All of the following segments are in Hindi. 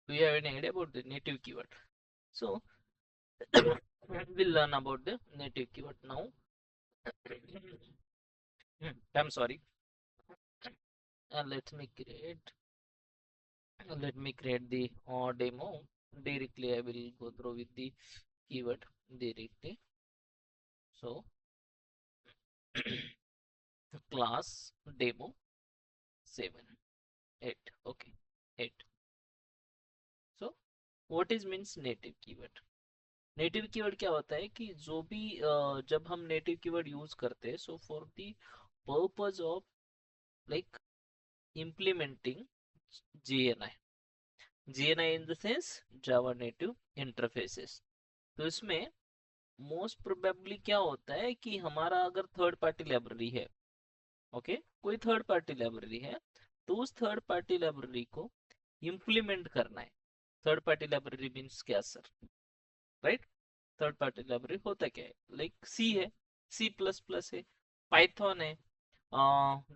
Do you have any idea about the native keyword? So we'll learn about the native keyword now. I'm sorry. Let me create the demo. Directly I will go through with the keyword directly. So class demo 7 8. Okay, 8. So what is means native keyword? Native keyword क्या होता है कि जो भी जब हम नेटिव कीवर्ड यूज करते हैं, so for the purpose of like implementing GNI in the sense Java native interfaces. तो इसमें मोस्ट प्रोबेबली क्या होता है कि हमारा अगर थर्ड पार्टी लाइब्रेरी है, ओके, कोई थर्ड पार्टी लाइब्रेरी है, तो उस थर्ड पार्टी लाइब्रेरी को इम्प्लीमेंट करना है। थर्ड पार्टी लाइब्रेरी मीन्स क्या sir? Right, third party library होता क्या है? लाइक सी है, सी प्लस प्लस है, पाइथन है,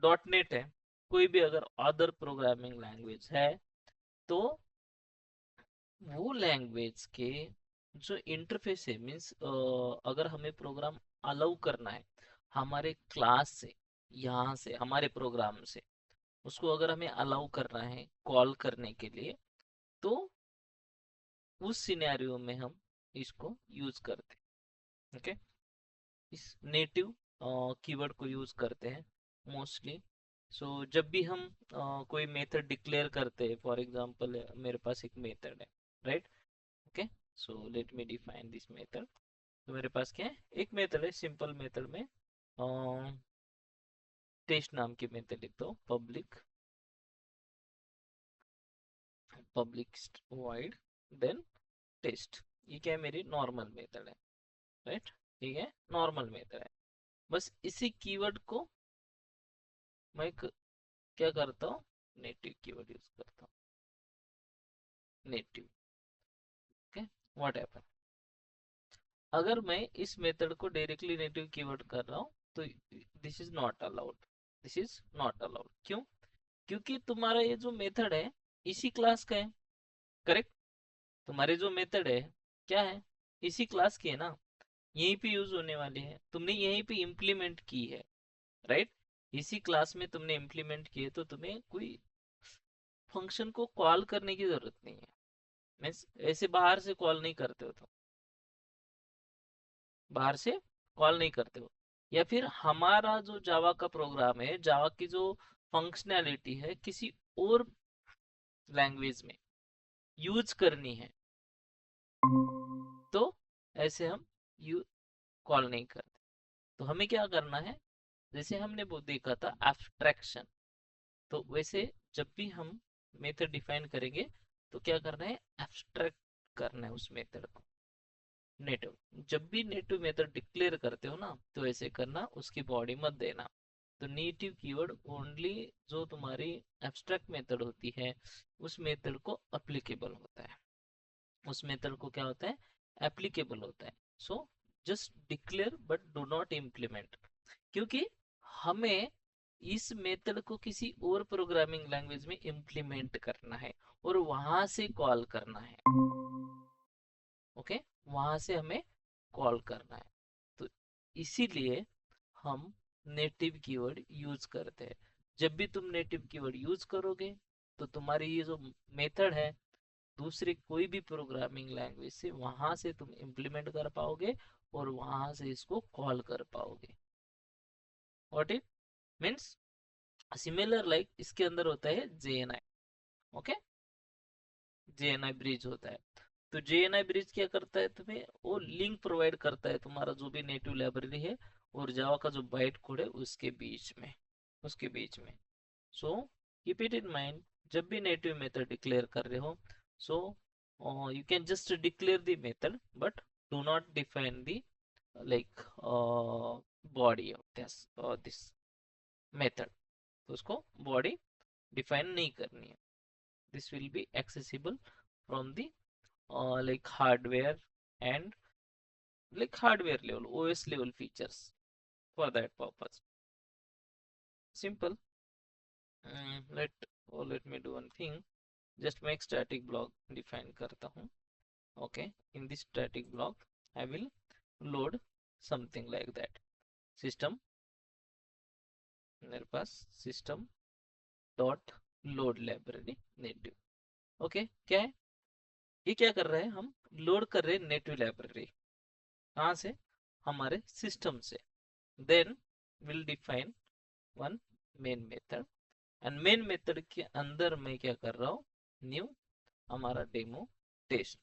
डॉट नेट है, कोई भी अगर अदर प्रोग्रामिंग लैंग्वेज है, तो वो लैंग्वेज के जो इंटरफेस है, मीन्स अगर हमें प्रोग्राम अलाउ करना है हमारे क्लास से, यहाँ से हमारे प्रोग्राम से, उसको अगर हमें अलाउ करना है कॉल करने के लिए, तो उस सिनेरियो में हम इसको यूज करते हैं। ओके, इस नेटिव कीवर्ड को यूज करते हैं मोस्टली। सो जब भी हम कोई मेथड डिक्लेयर करते हैं, फॉर एग्जांपल मेरे पास एक मेथड है, right? Okay, so let me define this method. तो मेरे पास क्या है, एक मेथड है, सिंपल मेथड में टेस्ट नाम की मेथड लिखता हूँ, पब्लिक वाइड देन टेस्ट। ये क्या है, मेरी नॉर्मल मेथड है, राइट? ठीक है, नॉर्मल मेथड है। बस इसी कीवर्ड को मैं क्या करता हूँ, नेटिव कीवर्ड यूज करता हूँ, नेटिव। ओके, व्हाट हैपन अगर मैं इस मेथड को डायरेक्टली नेटिव कीवर्ड कर रहा हूँ, तो this is not allowed, this is not allowed. क्यों? क्योंकि तुम्हारा ये जो मेथड है इसी क्लास का है, करेक्ट? तुम्हारे जो मेथड है क्या है, इसी क्लास की है ना, यहीं पे यूज होने वाली है, तुमने यहीं पे इम्प्लीमेंट की है, राइट? इसी क्लास में तुमने इम्प्लीमेंट किए, तो तुम्हें कोई फंक्शन को कॉल करने की जरूरत नहीं है। मीन्स ऐसे बाहर से कॉल नहीं करते हो तुम, बाहर से कॉल नहीं करते हो। या फिर हमारा जो जावा का प्रोग्राम है, जावा की जो फंक्शनैलिटी है किसी और लैंग्वेज में यूज करनी है, तो ऐसे हम यू कॉल नहीं करते। तो हमें क्या करना है, जैसे हमने वो देखा था एब्स्ट्रैक्शन, तो वैसे जब भी हम मेथड डिफाइन करेंगे, तो क्या करना है, एब्स्ट्रैक्ट करना है उस मेथड को। नेटिव, जब भी नेटिव मेथड डिक्लेयर करते हो ना, तो ऐसे करना, उसकी बॉडी मत देना। तो नेटिव कीवर्ड ओनली जो तुम्हारी एब्स्ट्रैक्ट मेथड होती है, उस मेथड को अप्लीकेबल होता है, उस मेथड को क्या होता है, एप्लीकेबल होता है। So just declare but do not implement, क्योंकि हमें इस मेथड को किसी और प्रोग्रामिंग लैंग्वेज में इम्प्लीमेंट करना है और वहां से कॉल करना है। ओके, वहां से हमें कॉल करना है। तो इसीलिए हम नेटिव कीवर्ड यूज करते हैं। जब भी तुम नेटिव कीवर्ड यूज करोगे, तो तुम्हारी ये जो मेथड है दूसरे कोई भी प्रोग्रामिंग लैंग्वेज से, वहां से तुम इम्प्लीमेंट कर पाओगे और वहां से इसको कॉल कर पाओगे। What it means, similar like इसके अंदर होता है जेएनआई। ओके, जेएनआई ब्रिज होता है। तो जेएनआई ब्रिज क्या करता है, तुम्हें वो लिंक प्रोवाइड करता है तुम्हारा जो भी नेटिव लाइब्रेरी है और जावा का जो बाइट कोड है उसके बीच में, उसके बीच में। So keep it in mind, जब भी नेटिव मेथड डिक्लेयर कर रहे हो, सो you can just declare the method but do not define the like body of this method। तो उसको बॉडी डिफाइन नहीं करनी है। This will be accessible from the like hardware and like hardware level, OS level features, for that purpose. Simple. Let me do one thing. Just मैं एक स्टैटिक ब्लॉक डिफाइन करता हूँ. Okay, in this static block I will load something like that. System, मेरे पास system dot load library native. Okay, क्या है ये, क्या कर रहे हैं हम, लोड कर रहे हैं नेटिव लाइब्रेरी. कहाँ से, हमारे सिस्टम से. Then will define one main method, and main method के अंदर मैं क्या कर रहा हूँ, न्यू हमारा डेमो टेस्ट,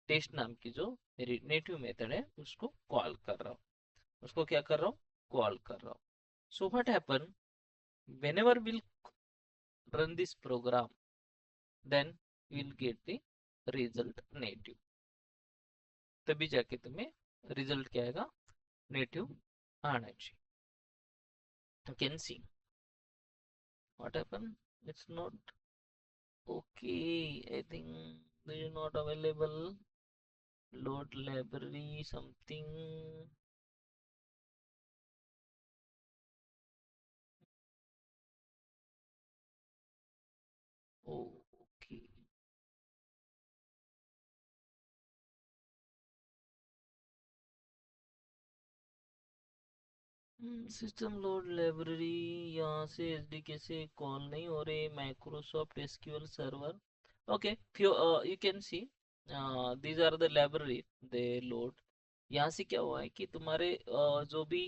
टेस्ट नाम की जो मेरी नेटिव मेथड है उसको कॉल कर रहा हूँ. उसको क्या कर रहा हूँ, कॉल कर रहा हूँ. So what happen, whenever we'll run this program, then we'll get the result native. तभी जाके तुम्हें रिजल्ट क्या आएगा, नेटिव आना चाहिए. You can see what happened, it's not okay. I think this is not available. Load library something. Oh, okay. System load library, यहाँ से एसडीके से कॉल नहीं हो रहे. Microsoft SQL server. Okay, you can see these are the library they load. यहाँ से क्या हुआ है कि तुम्हारे जो भी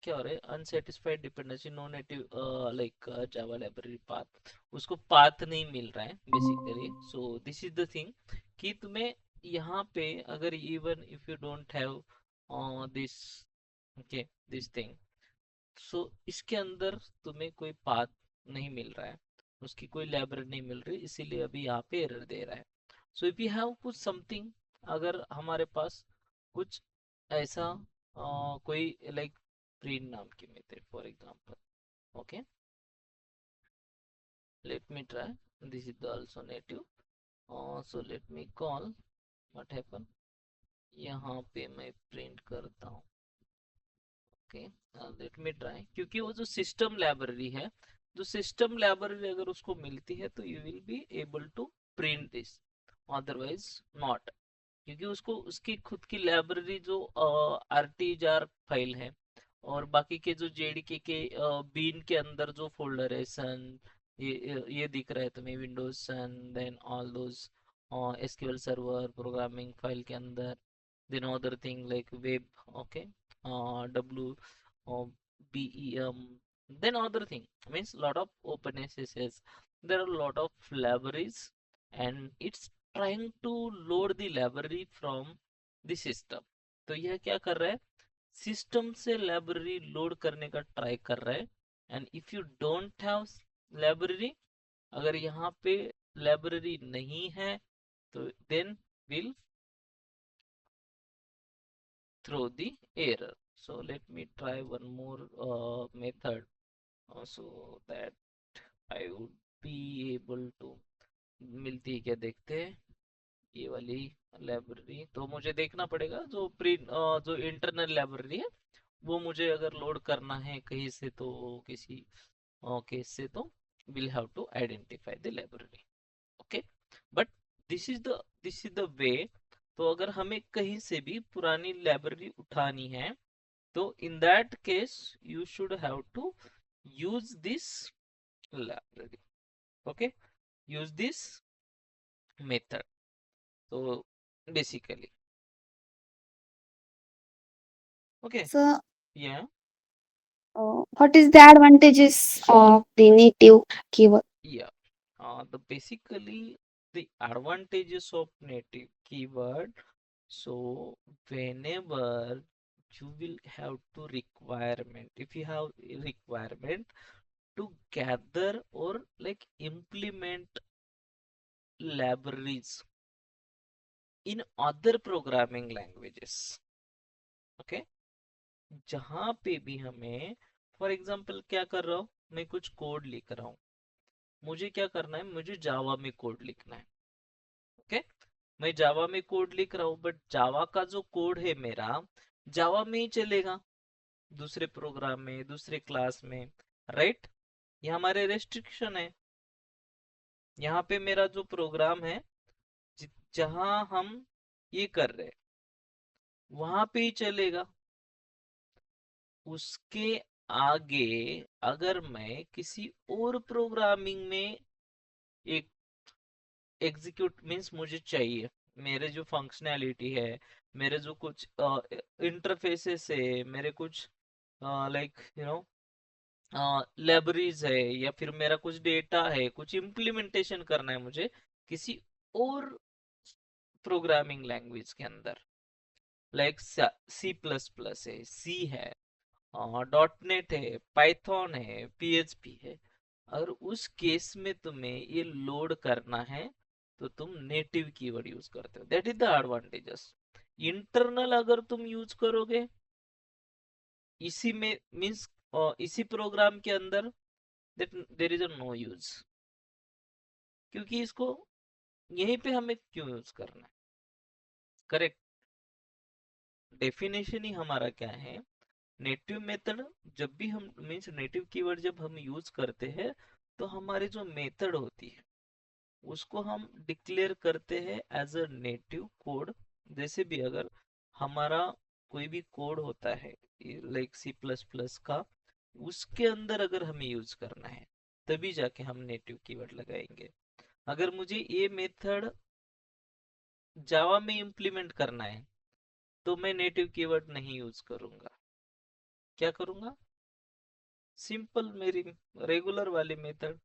क्या हो रहा है, unsatisfied dependency no native like Java library path, उसको पाथ नहीं मिल रहा है basically. So this is the thing कि तुम्हें यहाँ पे अगर even if you don't have this, okay, this thing, so इसके अंदर तुम्हें कोई पाथ नहीं मिल रहा है, उसकी कोई लाइब्रेरी नहीं मिल रही, इसीलिए अभी यहाँ पे एरर दे रहा है. सो इफ यू हैव कुछ समथिंग, अगर हमारे पास कुछ ऐसा कोई लाइक प्रिंट नाम की method for example. Okay, let me try, this is also native. So let me call, what happen, यहाँ पे मैं प्रिंट करता हूँ. ओके, लेट मी ट्राई, क्योंकि वो जो सिस्टम लाइब्रेरी है, जो सिस्टम लाइब्रेरी अगर उसको मिलती है तो you will be able to print this, otherwise not. क्योंकि उसको उसकी खुद की लाइब्रेरी जो आरटीजार फाइल है, और बाकी के जो जेडीके के बीन के अंदर जो फोल्डर है, सन, ये दिख रहा है तुम्हें, Windows son, then all those SQL server programming file के अंदर, then other thing like web, okay, w bem, then other thing means lot of open SSS, there are a lot of libraries, and it's trying to load the library from the system. तो यह क्या कर रहा है, सिस्टम से लाइब्रेरी लोड करने का ट्राई कर रहा है. And if you don't have library, अगर यहाँ पे लाइब्रेरी नहीं है, तो then will throw the error. So let me try one more method so that I would be able to, मिलती है क्या देखते हैं. ये वाली लाइब्रेरी तो मुझे देखना पड़ेगा, जो जो इंटरनल लाइब्रेरी है वो मुझे अगर लोड करना है कहीं से, तो किसी केस से, तो we'll have to identify the library. Okay, but this is the way. तो अगर हमें कहीं से भी पुरानी लाइब्रेरी उठानी है, तो in that case you should have to use this library. Okay, use this method. तो बेसिकली, ओके, So, या what is the advantages of the native keyword? या the basically the advantages of native keyword. So whenever you will have to requirement, if you have a requirement to gather or like implement libraries in other programming languages, okay, जहां पे भी हमें, फॉर एग्जांपल क्या कर रहा हूं, मैं कुछ कोड लिख रहा हूं, मुझे क्या करना है, मुझे जावा में कोड लिखना है. ओके, मैं जावा में कोड लिख रहा हूँ, बट जावा का जो कोड है मेरा, जावा में ही चलेगा, दूसरे प्रोग्राम में, दूसरे क्लास में, राइट. ये हमारे रेस्ट्रिक्शन है. यहाँ पे मेरा जो प्रोग्राम है, जहां हम ये कर रहे हैं वहां पे ही चलेगा। उसके आगे अगर मैं किसी और प्रोग्रामिंग में एक एग्जीक्यूट मीन्स मुझे चाहिए, मेरे जो फंक्शनैलिटी है, मेरे जो कुछ इंटरफेसेस है, मेरे कुछ लाइक लाइब्रेरीज है, या फिर मेरा कुछ डेटा है, कुछ इम्प्लीमेंटेशन करना है मुझे किसी और प्रोग्रामिंग लैंग्वेज के अंदर, लाइक सी प्लस प्लस है, सी है, डॉट नेट है, पाइथन है, पीएचपी है। अगर उस केस में तुम्हें ये लोड करना है तो तुम नेटिव कीवर्ड यूज करते हो, that is the advantages. Internal अगर तुम यूज करोगे इसी में मीन्स इसी प्रोग्राम के अंदर, that there is a no use, क्योंकि इसको यहीं पे हमें क्यों यूज करना है। करेक्ट, डेफिनेशन ही हमारा क्या है, नेटिव मेथड। जब भी हम मीन्स नेटिव कीवर्ड जब हम यूज करते हैं तो हमारी जो मेथड होती है उसको हम डिक्लेयर करते हैं एज अ नेटिव कोड। जैसे भी अगर हमारा कोई भी कोड होता है लाइक सी प्लस प्लस का, उसके अंदर अगर हमें यूज करना है तभी जाके हम नेटिव कीवर्ड लगाएंगे। अगर मुझे ये मेथड जावा में इम्प्लीमेंट करना है तो मैं नेटिव कीवर्ड नहीं यूज करूंगा। क्या करूंगा, सिंपल मेरी रेगुलर वाली मेथड,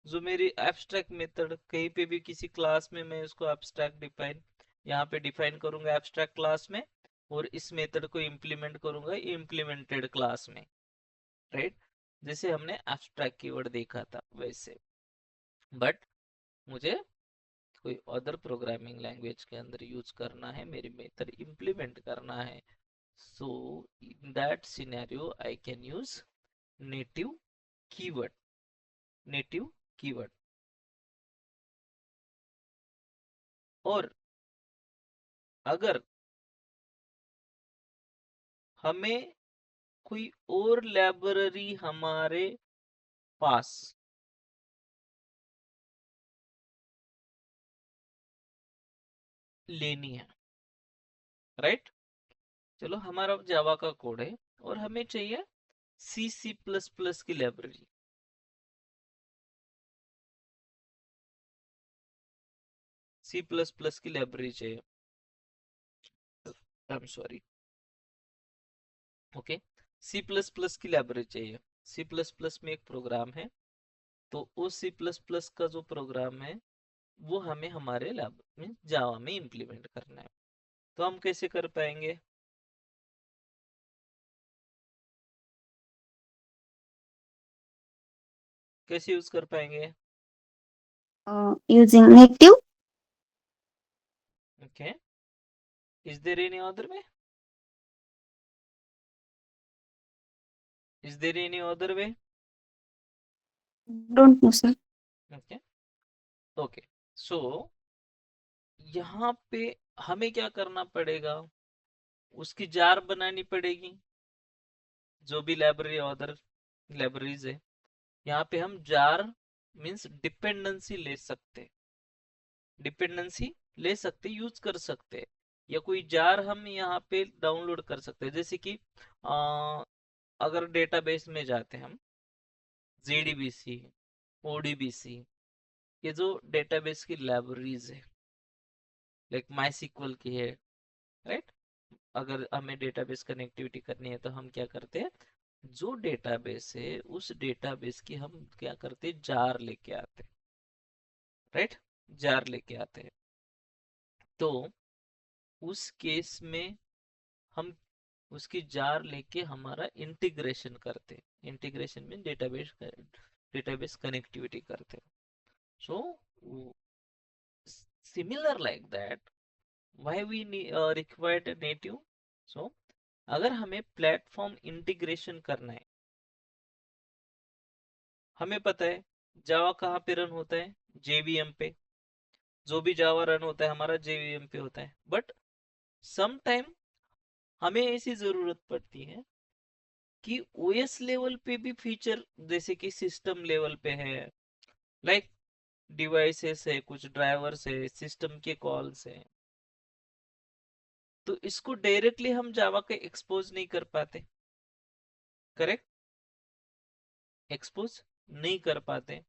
जो मेरी एब्स्ट्रैक्ट मेथड, कहीं पे भी किसी क्लास में मैं उसको एब्स्ट्रैक्ट डिफाइन यहाँ पे डिफाइन करूंगा एब्स्ट्रैक्ट क्लास में, और इस मेथड को इम्प्लीमेंट करूंगा इम्प्लीमेंटेड क्लास में। राइट, जैसे हमने एब्स्ट्रैक्ट कीवर्ड देखा था वैसे। बट मुझे कोई अदर प्रोग्रामिंग लैंग्वेज के अंदर यूज करना है, मेरी मेथड इम्प्लीमेंट करना है, so in that scenario I can use native keyword, native keyword। और अगर हमें कोई और लाइब्रेरी हमारे पास लेनी है, राइट, चलो हमारा जावा का कोड है और हमें चाहिए सी सी प्लस प्लस की लाइब्रेरी, सी प्लस प्लस की लाइब्रेरी चाहिए, I am sorry, okay, C plus plus की लाइब्रेरी चाहिए। सी प्लस प्लस में एक प्रोग्राम है, तो उस सी प्लस प्लस का जो प्रोग्राम है वो हमें हमारे लैब में जावा में इम्प्लीमेंट करना है। तो हम कैसे कर पाएंगे, कैसे यूज कर पाएंगे। Using native. Okay, is there any other way, is there any other way. Don't know, sir. Okay, okay, so यहाँ पे हमें क्या करना पड़ेगा, उसकी जार बनानी पड़ेगी, जो भी लाइब्रेरी अदर लाइब्रेरीज है। यहाँ पे हम जार मीन्स डिपेंडेंसी ले सकते, डिपेंडेंसी ले सकते, यूज कर सकते, या कोई जार हम यहाँ पे डाउनलोड कर सकते हैं। जैसे कि अगर डेटाबेस में जाते हैं हम, जेडीबीसी, ओडीबीसी, ये जो डेटाबेस की लाइब्रेरीज है, लाइक माई सिक्वल की है, राइट, अगर हमें डेटाबेस कनेक्टिविटी करनी है तो हम क्या करते हैं, जो डेटाबेस है उस डेटाबेस की हम क्या करते हैं, जार लेके आते हैं, राइट, जार लेके आते हैं। तो उस केस में हम उसकी जार लेके हमारा इंटीग्रेशन करते हैं, इंटीग्रेशन में डेटाबेस कनेक्टिविटी करते हैं। So similar like that why we required native. So अगर हमें प्लेटफॉर्म इंटीग्रेशन करना है, हमें पता है जावा कहाँ पे रन होता है, जेवीएम पे, जो भी जावा रन होता है हमारा जेवीएम पे होता है। बट सम टाइम हमें ऐसी जरूरत पड़ती है कि ओएस लेवल पे भी फीचर, जैसे कि सिस्टम लेवल पे है, लाइक डिवाइसेस है, कुछ ड्राइवर्स है, सिस्टम के कॉल्स है, तो इसको डायरेक्टली हम जावा के एक्सपोज नहीं कर पाते। करेक्ट, एक्सपोज नहीं कर पाते।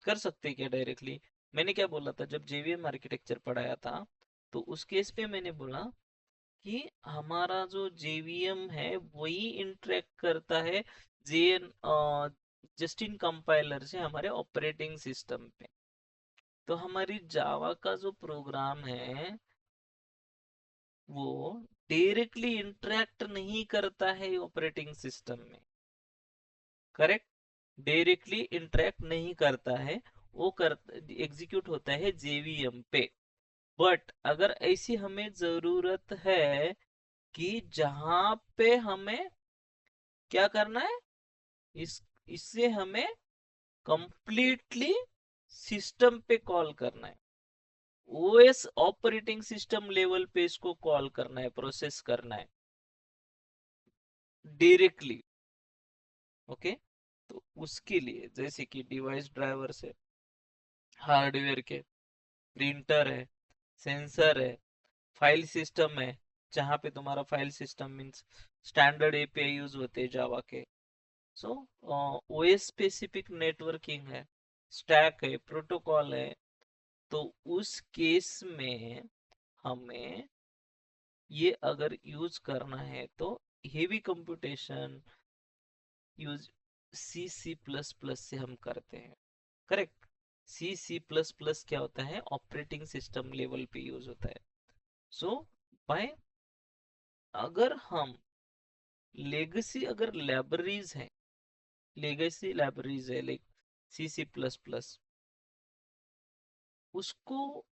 कर सकते क्या डायरेक्टली? मैंने क्या बोला था जब जेवीएम आर्किटेक्चर पढ़ाया था, तो उस केस पे मैंने बोला कि हमारा जो जेवीएम है वही इंटरेक्ट करता है जेएन जस्ट इन कंपाइलर से हमारे ऑपरेटिंग सिस्टम पे। तो हमारी जावा का जो प्रोग्राम है वो डायरेक्टली इंटरेक्ट नहीं करता है ऑपरेटिंग सिस्टम में। करेक्ट, डायरेक्टली इंटरेक्ट नहीं करता है, वो कर एग्जीक्यूट होता है जेवीएम पे। बट अगर ऐसी हमें जरूरत है कि जहां पे हमें क्या करना है, इस इससे हमें कंप्लीटली सिस्टम पे कॉल करना है, ओएस ऑपरेटिंग सिस्टम लेवल पे इसको कॉल करना है, प्रोसेस करना है डायरेक्टली। ओके, तो उसके लिए जैसे कि डिवाइस ड्राइवर्स है, हार्डवेयर के, प्रिंटर है, सेंसर है, फाइल सिस्टम है, जहां पे तुम्हारा file system means standard API use होते हैं जावा के। सो ओएस स्पेसिफिक नेटवर्किंग है, स्टैक है, प्रोटोकॉल है। तो उस केस में हमें ये अगर यूज करना है तो हेवी कंप्यूटेशन यूज सी सी प्लस प्लस से हम करते हैं। करेक्ट, सी सी प्लस प्लस क्या होता है, ऑपरेटिंग सिस्टम लेवल पे यूज होता है। सो बाय, अगर हम लेगेसी अगर लाइब्रेरीज हैं, लेगेसी लाइब्रेरीज है लाइक सी सी प्लस प्लस, उसको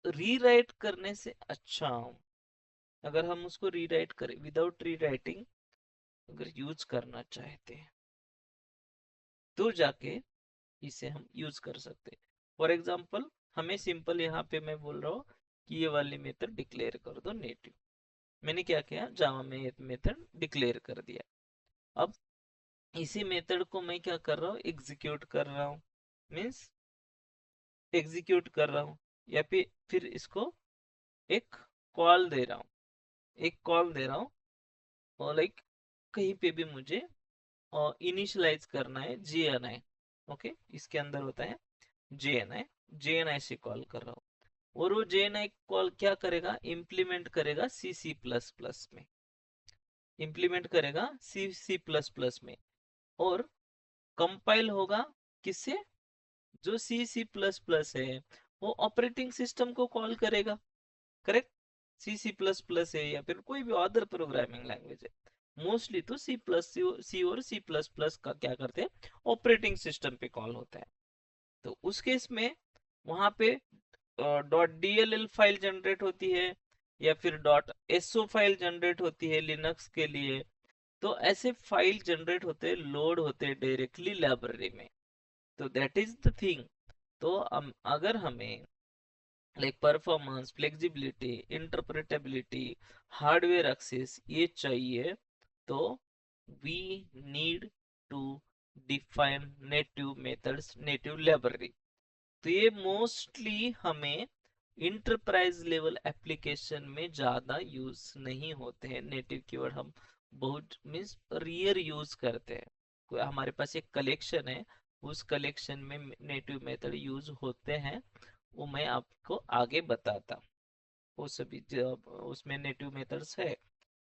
रीराइट करने से अच्छा, अगर हम उसको रीराइट करें विदाउट रीराइटिंग अगर यूज करना चाहते हैं तो जाके इसे हम यूज कर सकते हैं। फॉर एग्जाम्पल हमें सिंपल यहाँ पे मैं बोल रहा हूँ कि ये वाली मेथड डिक्लेयर कर दो नेटिव। मैंने क्या किया, जावा में ये मेथड डिक्लेयर कर दिया। अब इसी मेथड को मैं क्या कर रहा हूँ, एग्जीक्यूट कर रहा हूँ, मीन्स एग्जीक्यूट कर रहा हूँ, या फिर इसको एक कॉल दे रहा हूँ, एक कॉल दे रहा हूँ, और लाइक कहीं पे भी मुझे इनिशियलाइज करना है जीएनआई। ओके, इसके अंदर होता है जेएनआई, जेएनआई से कॉल कर रहा हूँ, और वो जेएनआई कॉल क्या करेगा, इम्प्लीमेंट करेगा सी सी प्लस प्लस में, इम्प्लीमेंट करेगा सी सी प्लस प्लस में, और कंपाइल होगा किससे, जो सी सी प्लस प्लस है वो ऑपरेटिंग सिस्टम को कॉल करेगा। करेक्ट, सी सी प्लस प्लस है या फिर कोई भी अदर प्रोग्रामिंग लैंग्वेज है, मोस्टली तो सी प्लस सी और सी प्लस प्लस का क्या करते हैं, ऑपरेटिंग सिस्टम पे कॉल होता है। तो उस केस में वहां पे डॉट डीएलएल फाइल जनरेट होती है या फिर डॉट एसओ फाइल जनरेट होती है लिनक्स के लिए। तो ऐसे फाइल जनरेट होते, लोड होते डायरेक्टली लाइब्रेरी में। तो दैट इज द थिंग। तो अगर हमें like performance, flexibility, interpretability, hardware access ये चाहिए, तो we need to define native methods, native library. तो ये मोस्टली हमें इंटरप्राइज लेवल एप्लीकेशन में ज्यादा यूज नहीं होते हैं नेटिव कीवर्ड, हम बहुत मीन्स रियर यूज करते हैं। हमारे पास एक कलेक्शन है, उस कलेक्शन में नेटिव मेथड यूज होते हैं, वो मैं आपको आगे बताता हूँ। वो सभी उसमें नेटिव मेथड्स है।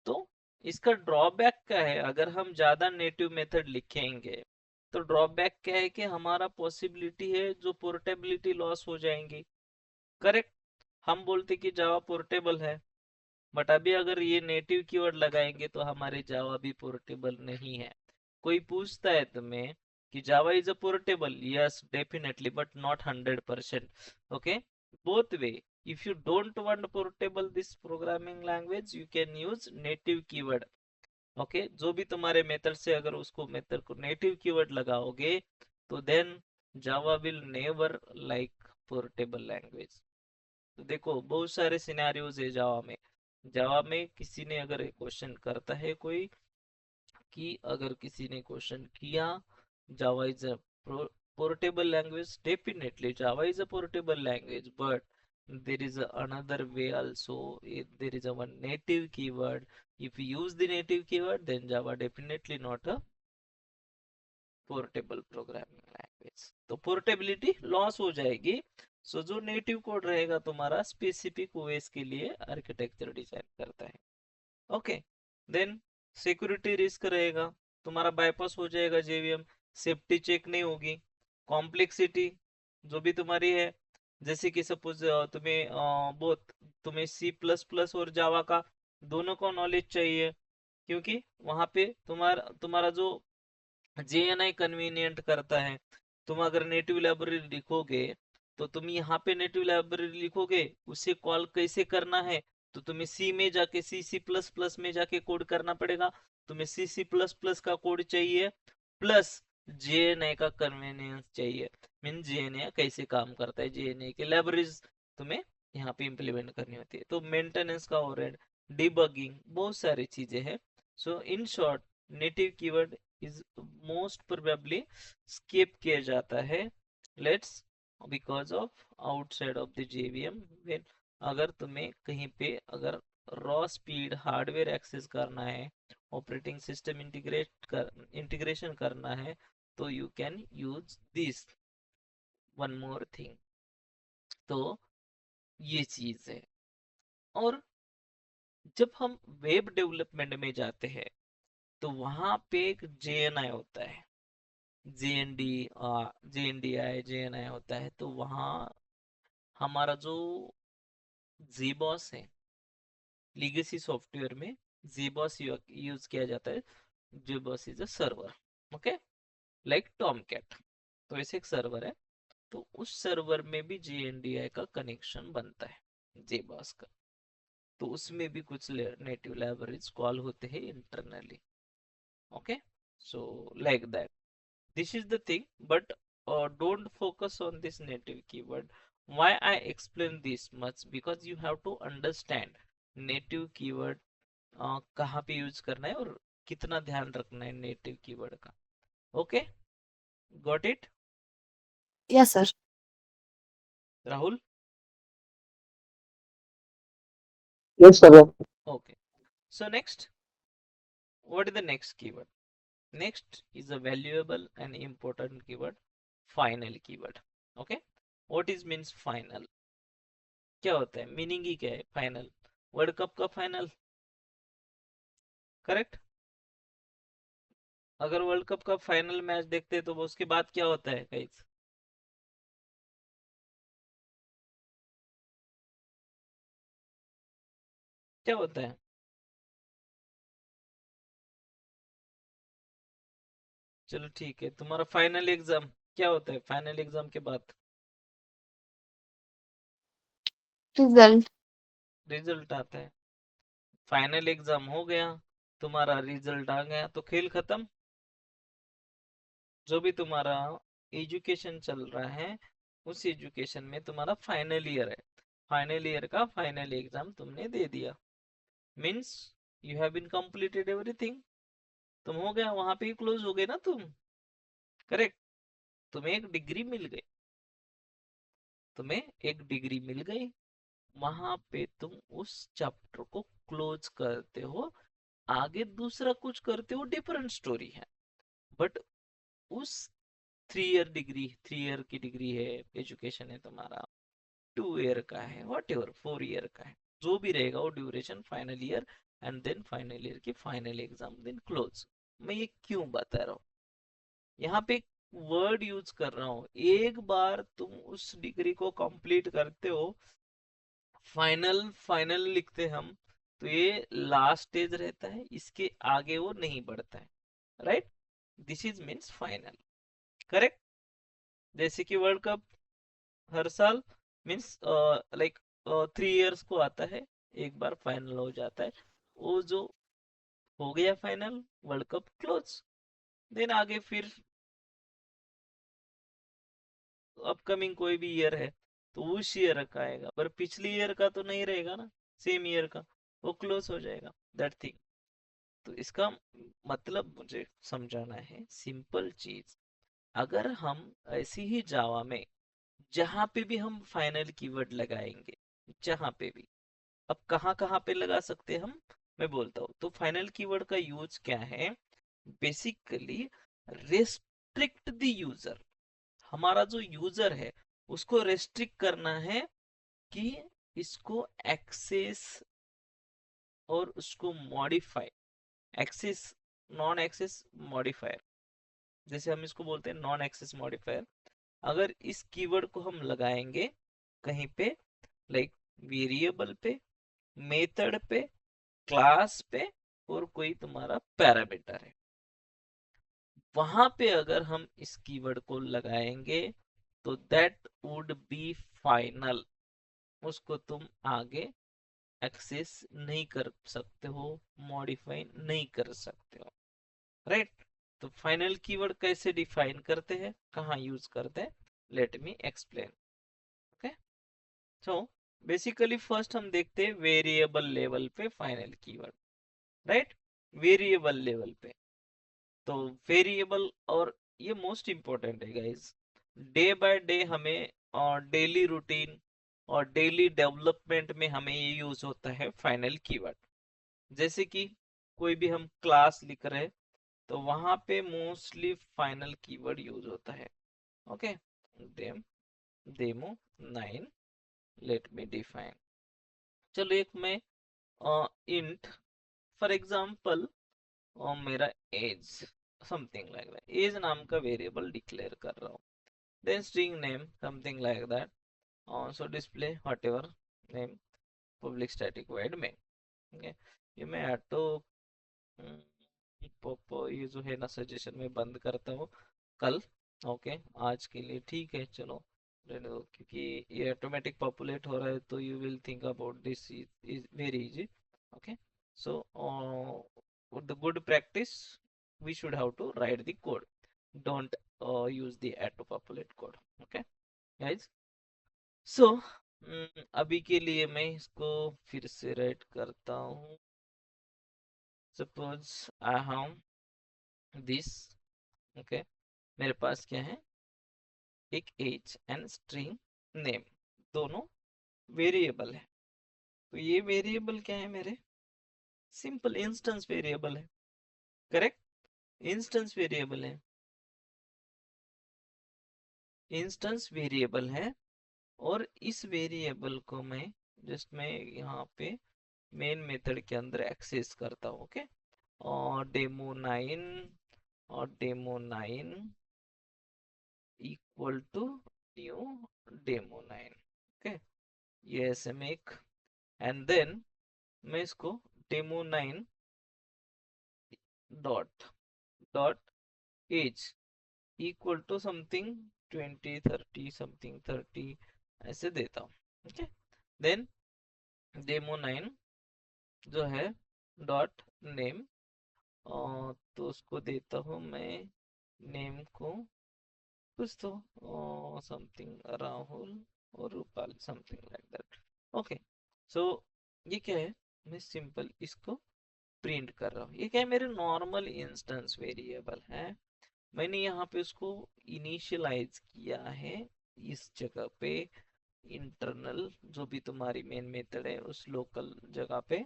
तो इसका ड्रॉबैक क्या है, अगर हम ज्यादा नेटिव मेथड लिखेंगे तो ड्रॉबैक क्या है कि हमारा पॉसिबिलिटी है जो पोर्टेबिलिटी लॉस हो जाएंगी। करेक्ट, हम बोलते कि जावा पोर्टेबल है, बट अभी अगर ये नेटिव कीवर्ड लगाएंगे तो हमारे जावा भी पोर्टेबल नहीं है। कोई पूछता है तुम्हें कि Java is a portable, yes definitely but not 100%। Okay, both way, if you don't want portable this programming language you can use native keyword। Okay, जो भी तुम्हारे मेथड से अगर उसको मेथड को नेटिव कीवर्ड लगाओगे तो then Java will never like portable language. तो देखो बहुत सारे सिनेरियोज है जावा में। जावा में किसी ने अगर क्वेश्चन करता है कोई, कि अगर किसी ने क्वेश्चन किया Java is portable language, definitely Java is a portable language, but there is another way also. There is a one native keyword. If you use the native keyword, then Java definitely not a portable programming language. तो पोर्टेबिलिटी लॉस हो जाएगी। सो जो नेटिव कोड रहेगा तुम्हारा स्पेसिफिक ओएस के लिए आर्किटेक्चर डिजाइन करता है। ओके, देन सिक्योरिटी रिस्क रहेगा, तुम्हारा बाईपास हो जाएगा जेवीएम, सेफ्टी चेक नहीं होगी। कॉम्प्लेक्सिटी जो भी तुम्हारी है, जैसे कि सपोज तुम्हें सी प्लस प्लस और जावा का दोनों का नॉलेज चाहिए, क्योंकि वहां पे तुम्हारा तुम्हारा जो JNI कन्वीनियंट करता है। तुम अगर नेटिव लाइब्रेरी लिखोगे तो तुम यहाँ पे नेटिव लाइब्रेरी लिखोगे, उसे कॉल कैसे करना है तो तुम्हें सी में जाके सी प्लस प्लस में जाके कोड करना पड़ेगा। तुम्हें सी प्लस प्लस का कोड चाहिए प्लस JNI का कन्वीनियंस चाहिए। मीन JNI कैसे काम करता है, JNI की लाइब्रेरीज तुम्हें यहाँ पे इम्प्लीमेंट करनी होती है। तो मेंटेनेंस का ओवरहेड, डिबगिंग, बहुत सारी चीजें हैं। So in short, native keyword is most probably skip किया जाता है, let's because of outside of the JVM। When अगर तुम्हें कहीं पे अगर रॉ स्पीड हार्डवेयर एक्सेस करना है, ऑपरेटिंग सिस्टम इंटीग्रेशन करना है, तो you can use this one more thing. तो ये चीज है। और जब हम वेब डेवलपमेंट में जाते हैं तो वहां पे एक JNI होता है, JND, JNDI, JNI होता है। तो वहाँ हमारा जो ZBoss है, लीगेसी सॉफ्टवेयर में ZBoss यूज किया जाता है। ZBoss is a server, okay, like Tomcat. तो ऐसे एक सर्वर है, तो उस सर्वर में भी JNDI का कनेक्शन बनता है, ZBoss का। तो उसमें भी कुछ नेटिव लाइब्रेरीज कॉल होते हैं internally. Okay, so like that, this is the thing, but don't focus on this native keyword. Why I explain this much, because you have to understand native keyword कहाँ पे यूज करना है और कितना ध्यान रखना है नेटिव कीवर्ड का। Okay, got it Yes, sir. Rahul? Yes, sir. Okay, so next, what is the next keyword? Next is a valuable and important keyword, final keyword. Okay, what is means final? क्या होता है, मीनिंग ही क्या है फाइनल? वर्ल्ड कप का फाइनल, करेक्ट? अगर वर्ल्ड कप का फाइनल मैच देखते हैं तो वो उसके बाद क्या होता है गाइस? क्या होता है? चलो ठीक है, तुम्हारा फाइनल एग्जाम क्या होता है फाइनल एग्जाम के बाद? Result. रिजल्ट आता है। फाइनल एग्जाम हो गया, तुम्हारा रिजल्ट आ गया, तो खेल खत्म। जो भी तुम्हारा एजुकेशन चल रहा है, उस एजुकेशन में तुम्हारा फाइनल ईयर है, फाइनल ईयर का फाइनल एग्जाम तुमने दे दिया, means you have been completed everything. तुम हो गया, वहां पे ही क्लोज हो गए ना तुम, करेक्ट? तुम्हें एक डिग्री मिल गई, तुम्हें एक डिग्री मिल गई, वहां पे तुम उस चैप्टर को क्लोज करते हो। आगे दूसरा कुछ करते हो, डिफरेंट स्टोरी है। बट उस 3 ईयर डिग्री, 3 ईयर की डिग्री है, एजुकेशन है तुम्हारा, 2 ईयर का है, वॉट एवर 4 ईयर का है, जो भी रहेगा वो duration, final year, and then final year की फाइनल एग्जाम, देन क्लोज। मैं ये क्यों बता रहा हूँ, यहाँ पे वर्ड यूज कर रहा हूँ, एक बार तुम उस डिग्री को कंप्लीट करते हो, फाइनल फाइनल लिखते हम, तो ये लास्ट स्टेज रहता है, इसके आगे वो नहीं बढ़ता है, right? This is means final, correct? जैसे कि वर्ल्ड कप हर साल मीन्स लाइक 3 ईयर्स को आता है, एक बार फाइनल हो जाता है, वो जो हो गया final, world cup close. Then आगे फिर अपकमिंग कोई भी ईयर है तो उस ईयर का आएगा, पर पिछली ईयर का तो नहीं रहेगा ना, सेम ईयर का, वो क्लोज हो जाएगा, दैट थिंग। तो इसका मतलब मुझे समझाना है सिंपल चीज, अगर हम ऐसे ही जावा में जहां पे भी हम फाइनल कीवर्ड लगाएंगे, जहां पे भी, अब कहाँ कहाँ पे लगा सकते हैं हम, मैं बोलता हूँ। तो फाइनल कीवर्ड का यूज क्या है, बेसिकली रेस्ट्रिक्ट द यूजर। हमारा जो यूजर है उसको रेस्ट्रिक्ट करना है कि इसको एक्सेस और उसको modify, access, non access modifier, जैसे हम इसको बोलते हैं नॉन एक्सेस मॉडिफायर। अगर इस कीवर्ड को हम लगाएंगे कहीं पे, लाइक वेरिएबल पे, मेथड पे, क्लास पे, और कोई तुम्हारा पैरामीटर है, वहां पे अगर हम इस कीवर्ड को लगाएंगे तो दैट वुड बी फाइनल। उसको तुम आगे एक्सेस नहीं कर सकते हो, मॉडिफाई नहीं कर सकते हो, राइट। तो फाइनल कीवर्ड कैसे डिफाइन करते हैं, कहाँ यूज करते हैं, let me explain. Okay, so basically first हम देखते हैं वेरिएबल लेवल पे final keyword, right. Variable level पे, तो वेरिएबल, और ये मोस्ट इंपॉर्टेंट है गाइस, डे बाय डे हमें और डेली रूटीन और डेली डेवलपमेंट में हमें ये यूज होता है फाइनल कीवर्ड। जैसे कि कोई भी हम क्लास लिख रहे हैं तो वहां पे मोस्टली फाइनल कीवर्ड यूज होता है। Okay, dem demo 9, let me define. चलो एक मैं इंट फॉर एग्जांपल मेरा age, something like that, age नाम का वेरिएबल डिक्लेयर कर रहा हूँ, then string name something like that, so display whatever name public static void में। ओके, ये मैं ऑटो पोपो ये जो है ना सजेशन में बंद करता हूँ कल। ओके, आज के लिए ठीक है, चलो रहने दो, क्योंकि ये ऑटोमेटिक पॉपुलेट हो रहा है तो you will think about this is very easy. Okay, so the good practice, we should have to write the code, don't use the add to populate code। okay guys, so अभी के लिए मैं इसको फिर से राइट करता हूँ। Suppose I have this, okay, मेरे पास क्या है, एक एज एंड स्ट्रिंग नेम, दोनों वेरिएबल है। तो ये वेरिएबल क्या है मेरे, सिंपल इंस्टेंस वेरिएबल है, करेक्ट, इंस्टेंस वेरिएबल है, इंस्टेंस वेरिएबल है। और इस वेरिएबल को मैं जस्ट मैं यहाँ पे मेन मेथड के अंदर एक्सेस करता हूँ। ओके, और डेमो 9 और demo 9 equal to new demo 9। Okay, ये ऐसे में एक, एंड देन मैं इसको demo 9 dot dot age equal to something 20 30 something 30 ऐसे देता हूँ। ओके, देन डेमो 9 जो है डॉट नेम, तो उसको देता हूँ मैं नेम को कुछ तो समथिंग राहुल और Rupal something like that. Okay, so ये क्या है, मैं सिंपल इसको प्रिंट कर रहा हूँ। ये क्या है, मेरे नॉर्मल इंस्टेंस वेरिएबल है, मैंने यहाँ पे उसको इनिशियलाइज किया है इस जगह पे, इंटरनल जो भी तुम्हारी मेन मेथड है उस लोकल जगह पे,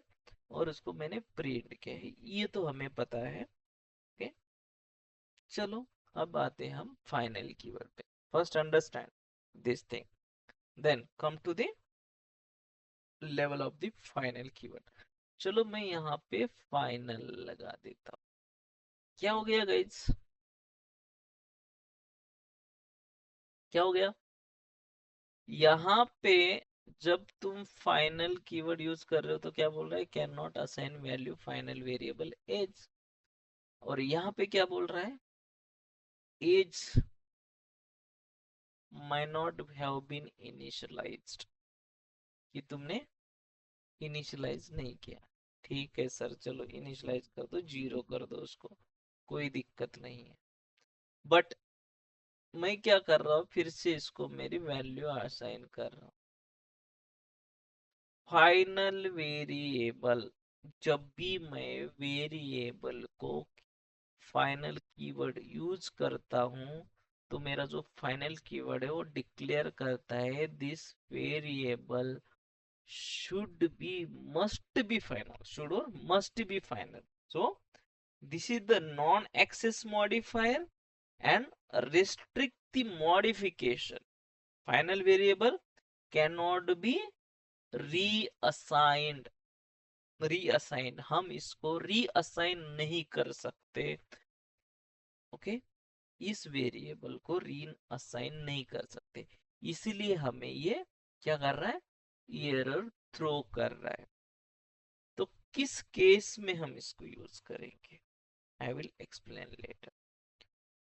और उसको मैंने प्रिंट किया है, ये तो हमें पता है। ओके, चलो अब आते हैं हम फाइनल कीवर्ड पे। First understand this thing, then come to the level of the final keyword. चलो मैं यहाँ पे फाइनल लगा देता हूँ। क्या हो गया गाइज, क्या हो गया, यहाँ पे जब तुम फाइनल कीवर्ड यूज कर रहे हो तो क्या बोल रहा है, can not assign value final variable age, और यहाँ पे क्या बोल रहा है, age might not have been initialized, कि तुमने इनिशियलाइज नहीं किया। ठीक है सर, चलो इनिशियलाइज कर दो, 0 कर दो उसको, कोई दिक्कत नहीं है। बट मैं क्या कर रहा हूँ, फिर से इसको मेरी वैल्यू असाइन कर रहा हूँ। फाइनल वेरिएबल, जब भी मैं वेरिएबल को फाइनल कीवर्ड यूज करता हूँ तो मेरा जो फाइनल कीवर्ड है वो डिक्लेयर करता है this variable should be must be final, should or must be final. So this is the non-access modifier and restrict the modification. Final variable cannot be reassigned. हम इसको रीअसाइन नहीं कर सकते। ओके, इस वेरिएबल को रीअसाइन नहीं कर सकते, इसीलिए हमें ये क्या कर रहा है, एरर थ्रो कर रहा है। तो किस केस में हम इसको यूज करेंगे, आई विल एक्सप्लेन लेटर।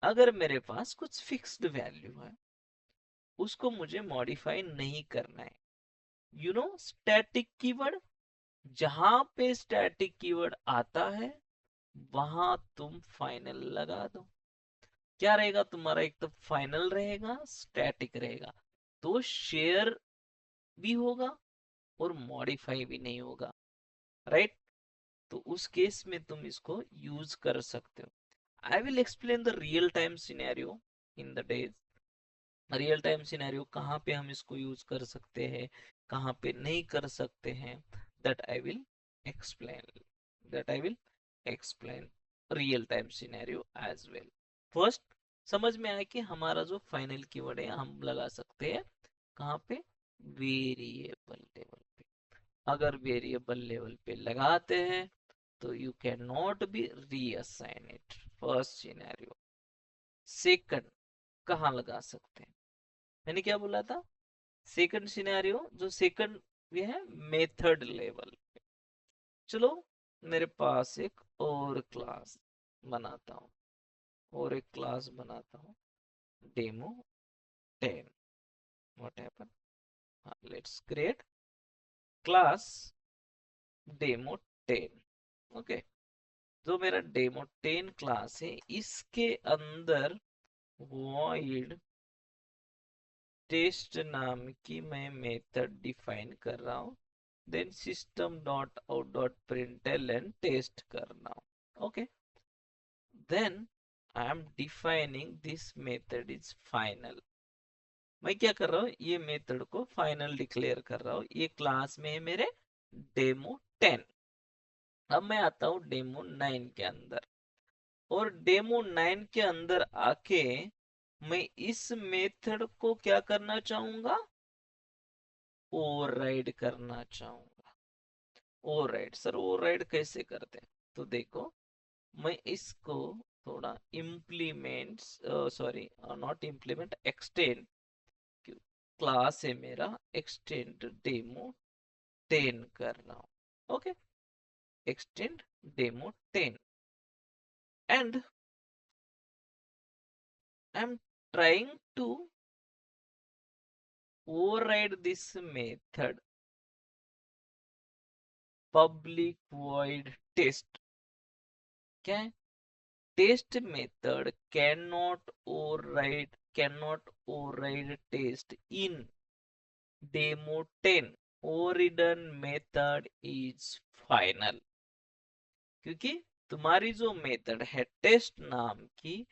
अगर मेरे पास कुछ फिक्स्ड वैल्यू है, उसको मुझे मॉडिफाई नहीं करना है, यू नो स्टैटिक कीवर्ड, जहां पे स्टैटिक कीवर्ड आता है वहां तुम फाइनल लगा दो। क्या रहेगा तुम्हारा, एक तो फाइनल रहेगा, स्टैटिक रहेगा, तो शेयर भी होगा और मॉडिफाई भी नहीं होगा, राइट। तो उस केस में तुम इसको यूज कर सकते हो। आई will explain the real time scenario in the days. Real time scenario कहाँ पे हम इसको यूज कर सकते हैं, कहाँ पे नहीं कर सकते हैं, that I will explain, real time scenario as well. First समझ में आए कि हमारा जो फाइनल कीवर्ड है हम लगा सकते हैं कहाँ पे, वेरिएबल लेवल पे। अगर वेरिएबल लेवल पे लगाते हैं तो you can not B reassign it, first scenario. Second कहाँ लगा सकते हैं, मैंने क्या बोला था, सेकंड सिनेरियो जो सेकंड ये है मेथड लेवल पे। चलो मेरे पास एक और क्लास बनाता हूँ, और एक क्लास बनाता हूँ demo 10। What happen, let's create class demo 10। Okay, जो मेरा डेमो 10 क्लास है इसके अंदर void टेस्ट नाम की मैं मेथड डिफाइन कर रहा हूँ, then system dot out dot println test करना हूँ। Okay, then I am defining this method is final। मैं क्या कर रहा हूँ, ये मेथड को फाइनल डिक्लेयर कर रहा हूँ, ये क्लास में है मेरे डेमो 10। अब मैं आता हूँ डेमो 9 के अंदर, और डेमो 9 के अंदर आके मैं इस मेथड को क्या करना चाहूंगा, ओवरराइड करना चाहूंगा। ओवरराइड, सर ओवरराइड कैसे करते हैं, तो देखो मैं इसको थोड़ा implement, sorry not implement, extend, class है मेरा एक्सटेंड डेमो 10 कर रहा हूं। Okay, extend demo 10 and I am trying to override this method public void test। क्या है, test method cannot override test in demo 10, overridden method is final। क्योंकि तुम्हारी जो मेथड है टेस्ट नाम की,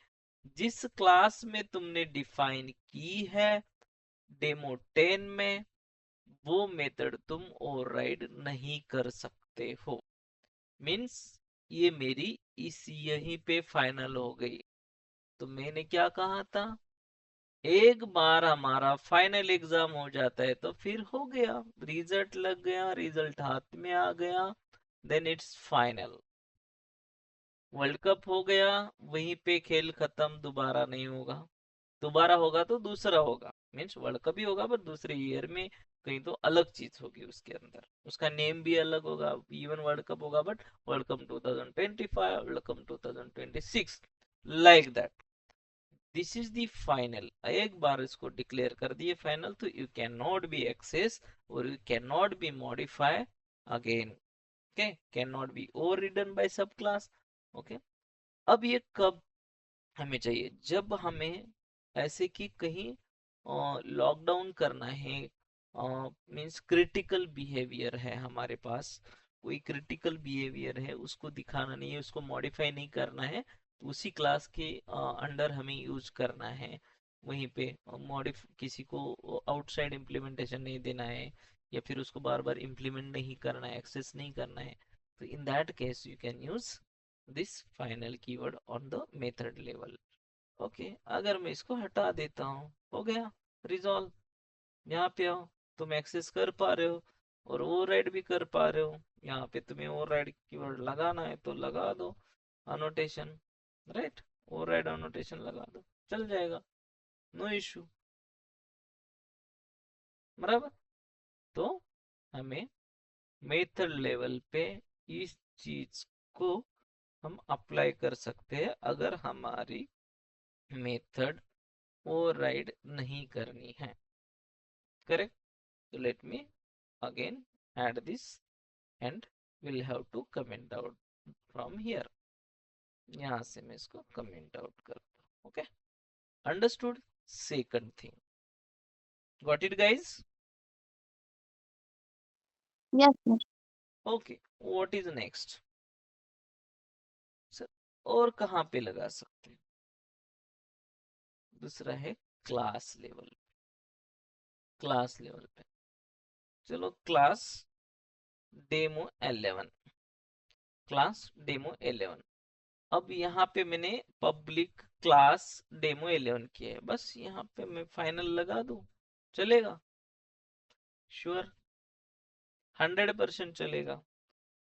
जिस क्लास में तुमने डिफाइन की है डेमो 10 में, वो मेथड तुम ओवरराइड नहीं कर सकते हो। मीन्स ये मेरी इस यहीं पे फाइनल हो गई। तो मैंने क्या कहा था, एक बार हमारा फाइनल एग्जाम हो जाता है तो फिर हो गया, रिजल्ट लग गया, रिजल्ट हाथ में आ गया, then it's final. World cup हो गया, वहीं पे खेल खत्म, दोबारा नहीं होगा। दोबारा होगा तो दूसरा होगा, मीन्स वर्ल्ड कप ही होगा बट दूसरे ईयर में कहीं तो अलग चीज होगी, उसके अंदर उसका नेम भी अलग होगा। इवन वर्ल्ड कप होगा but world cup 2025, world cup 2026, like that. This is the final. एक बार इसको डिक्लेयर कर दिए फाइनल तो you can not be access और you can not be modify again. Okay, can not be overridden by subclass. Okay, अब ये कब हमें चाहिए, जब हमें ऐसे कि कहीं लॉकडाउन करना है, मींस क्रिटिकल बिहेवियर है हमारे पास, कोई क्रिटिकल बिहेवियर है उसको दिखाना नहीं है, उसको मॉडिफाई नहीं करना है, तो उसी क्लास के अंडर हमें यूज करना है। वहीं पे मॉडिफ किसी को आउटसाइड इम्प्लीमेंटेशन नहीं देना है, या फिर उसको बार बार इम्प्लीमेंट नहीं करना है, एक्सेस नहीं करना है, तो in that case you can use this final keyword on the method level. Okay, अगर मैं इसको हटा देता हूँ, हो गया रिजॉल्व। यहाँ पे आओ, तुम एक्सेस कर पा रहे हो और ओवरराइड भी कर पा रहे हो। यहाँ पे तुम्हें ओवरराइड कीवर्ड लगाना है तो लगा दो अनोटेशन, राइट, ओवरराइड अनोटेशन लगा दो, चल जाएगा, नो इशू, बराबर। तो हमें मेथड लेवल पे इस चीज को हम अप्लाई कर सकते हैं अगर हमारी मेथड ओवरराइड नहीं करनी है, करेक्ट। तो let me again add this and we'll have to comment out from here। यहाँ से मैं इसको comment out करता हूँ, okay, understood। second thing, got it guys? Yes, sir. okay, what is next sir? और कहाँ पे लगा सकते हैं? दूसरा है क्लास लेवल, क्लास लेवल पे। चलो क्लास डेमो 11, क्लास डेमो 11। अब यहाँ पे मैंने पब्लिक क्लास डेमो 11 किया है, बस यहाँ पे मैं फाइनल लगा दूं, चलेगा? श्योर, 100% चलेगा।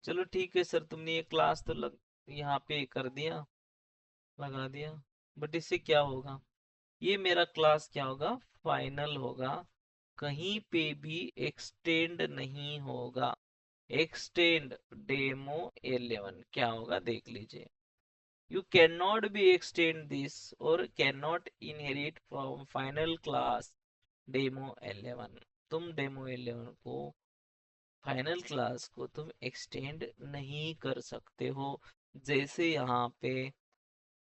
चलो ठीक है सर, तुमने ये क्लास तो यहाँ पे कर दिया, लगा दिया, बट इससे क्या होगा? ये मेरा क्लास क्या होगा? फाइनल होगा, कहीं पे भी एक्सटेंड नहीं होगा। एक्सटेंड डेमो 11 क्या होगा देख लीजिए। You cannot be extend this or cannot inherit from final class demo 11। तुम डेमो 11 को, फाइनल क्लास को तुम एक्सटेंड नहीं कर सकते हो। जैसे यहाँ पे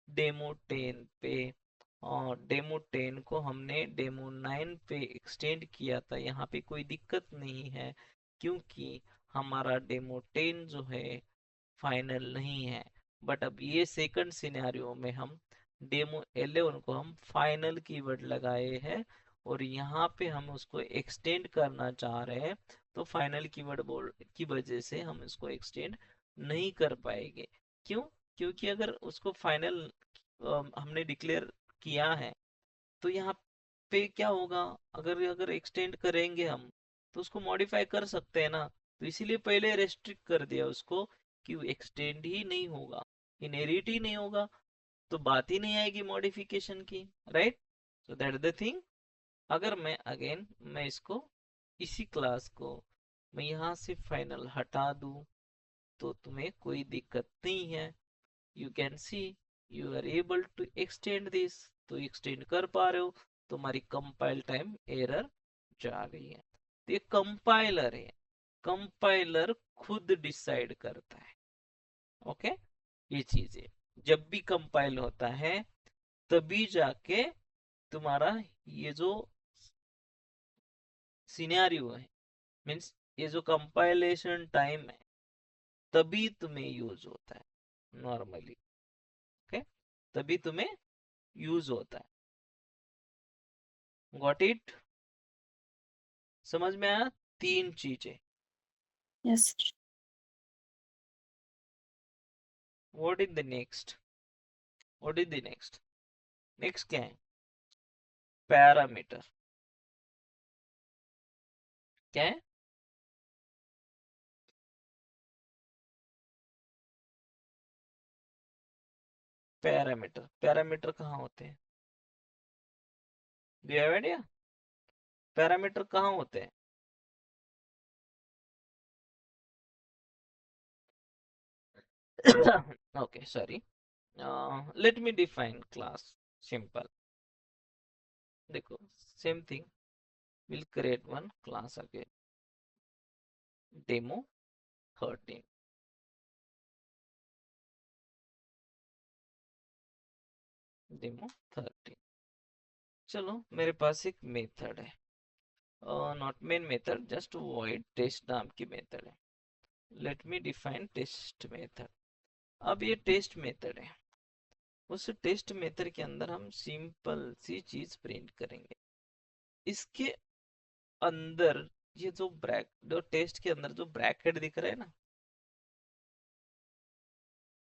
डेमो 10 पे, और डेमो 10 को हमने डेमो 9 पे एक्सटेंड किया था, यहाँ पे कोई दिक्कत नहीं है, क्योंकि हमारा डेमो 10 जो है फाइनल नहीं है। बट अब ये सेकंड सिनेरियो में हम डेमो 11 को हम फाइनल कीवर्ड लगाए हैं और यहाँ पे हम उसको एक्सटेंड करना चाह रहे हैं, तो फाइनल कीवर्ड बोल की वजह से हम इसको एक्सटेंड नहीं कर पाएंगे। क्यों? क्योंकि अगर उसको फाइनल हमने डिक्लेयर किया है, तो यहाँ पे क्या होगा? अगर अगर एक्सटेंड करेंगे हम, तो उसको मॉडिफाई कर सकते हैं ना, तो इसीलिए पहले रेस्ट्रिक्ट कर दिया उसको कि एक्सटेंड ही नहीं होगा, इनहेरिट ही नहीं होगा, तो बात ही नहीं आएगी मॉडिफिकेशन की, right. So that the thing. अगर मैं अगेन मैं इसको, इसी क्लास को मैं यहाँ से फाइनल हटा दूं, तो तुम्हें कोई दिक्कत नहीं है। You can see you are able to extend this, तो एक्सटेंड कर पा रहे हो। तुम्हारी कंपाइल टाइम एरर जा रही है, तो ये कंपाइलर है, कंपाइलर खुद डिसाइड करता है। ओके, ये चीजें जब भी कंपाइल होता है तभी जाके तुम्हारा ये जो सिनेरियो है, मीन्स ये जो कंपाइलेशन टाइम है, तभी तुम्हें यूज होता है नॉर्मली। ओके, तभी तुम्हें यूज होता है। Got it? समझ में आया? तीन चीजें। Yes, sir. What is the next? What is the next? Next क्या है? पैरामीटर। क्या है? पैरामीटर। पैरामीटर कहाँ होते हैं? Do you have idea? Parameter कहाँ होते हैं? okay, sorry, let me define class। simple, देखो, same thing, we'll create one class again, demo 13, demo 13। चलो, मेरे पास एक मेथड है, not main method, just void test नाम की मेथड है। Let me define test method. अब ये टेस्ट मेथड है, उस टेस्ट मेथड के अंदर हम सिंपल सी चीज प्रिंट करेंगे। इसके अंदर ये जो टेस्ट के अंदर जो ब्रैकेट दिख रहा है ना,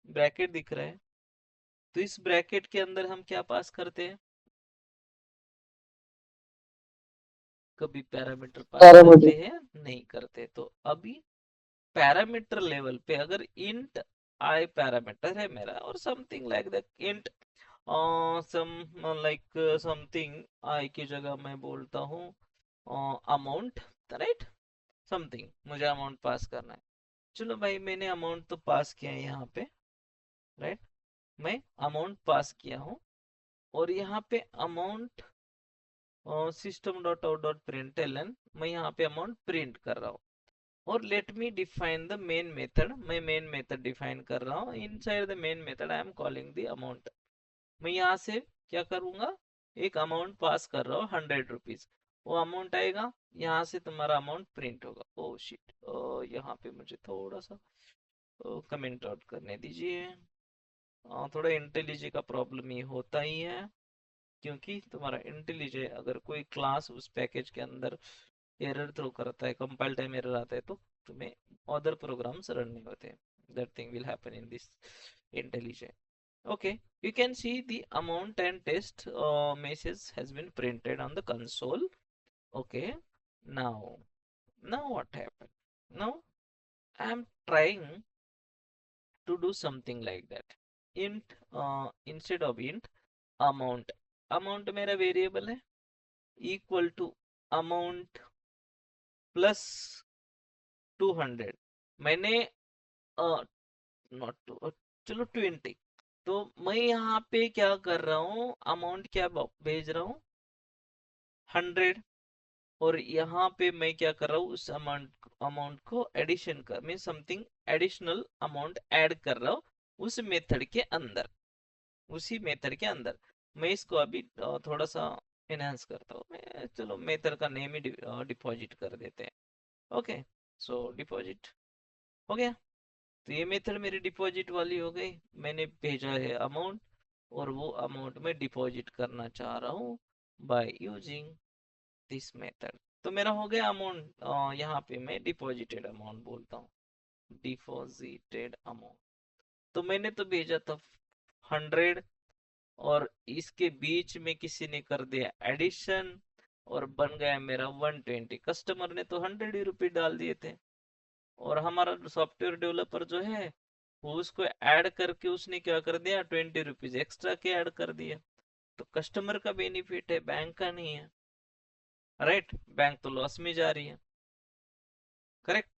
ब्रैकेट दिख रहा है, तो इस ब्रैकेट के अंदर हम क्या पास करते हैं? कभी पैरामीटर पास करते पैरामीटर हैं? नहीं करते। तो अभी पैरामीटर लेवल पे अगर इंट आई पैरामीटर है मेरा और something like that, int sum like something I की जगह मैं बोलता हूँ अमाउंट, राइट, समथिंग मुझे अमाउंट पास करना है। चलो भाई मैंने अमाउंट तो पास किया है यहाँ पे, राइट, मैं अमाउंट पास किया हूँ और यहाँ पे amount system dot out dot println मैं यहाँ पे अमाउंट प्रिंट कर रहा हूँ। और late me define the main method, मैं मेन मेथड डिफाइन कर रहा हूँ। Inside the main method I am calling the amount. मैं यहाँ से क्या करूंगा? एक अमाउंट पास कर रहा हूँ 100 रुपीज। वो अमाउंट आएगा, यहाँ से तुम्हारा अमाउंट प्रिंट होगा। ओ शिट, यहाँ पे मुझे थोड़ा सा कमेंट आउट करने दीजिए। थोड़ा इंटेलिजे का प्रॉब्लम ये होता ही है, क्योंकि तुम्हारा इंटेलिजे अगर कोई क्लास उस पैकेज के अंदर एरर थ्रो करता है, कंपाइल टाइम एरर आता है, तो तुम्हें अदर प्रोग्राम्स रन नहीं होते। That thing will happen in this IntelliJ. Okay, you can see the amount and test message has been printed on the console. Okay, now what happened? Now I am trying to do something like that. Int instead of int amount, amount मेरा वेरिएबल है, इक्वल टू अमाउंट प्लस 200। मैंने नॉट टू, चलो 20। तो मैं यहाँ पे क्या कर रहा हूँ? अमाउंट क्या भेज रहा हूँ? 100। और यहाँ पे मैं क्या कर रहा हूँ? उस अमाउंट को एडिशन कर, मैं समथिंग एडिशनल अमाउंट ऐड कर रहा हूँ उस मेथड के अंदर, उसी मेथड के अंदर। मैं इसको अभी थोड़ा सा एनहांस करता हूँ। मैं चलो मेथड का नेम ही डिपॉजिट कर देते हैं। ओके, सो डिपॉजिट हो गया। तो ये मेथड मेरी डिपॉजिट वाली हो गई। मैंने भेजा है अमाउंट और वो अमाउंट में डिपॉजिट करना चाह रहा हूँ बाय यूजिंग दिस मेथड। तो मेरा हो गया अमाउंट। यहाँ पे मैं डिपॉजिटेड अमाउंट बोलता हूँ, डिपॉजिटेड अमाउंट। तो मैंने तो भेजा था 100 और इसके बीच में किसी ने कर दिया एडिशन और बन गया मेरा 120। कस्टमर ने तो 100 ही रुपये डाल दिए थे और हमारा सॉफ्टवेयर डेवलपर जो है वो उसको ऐड करके उसने क्या कर दिया? 20 रुपीज एक्स्ट्रा के ऐड कर दिया। तो कस्टमर का बेनिफिट है, बैंक का नहीं है, राइट? बैंक तो लॉस में जा रही है, करेक्ट?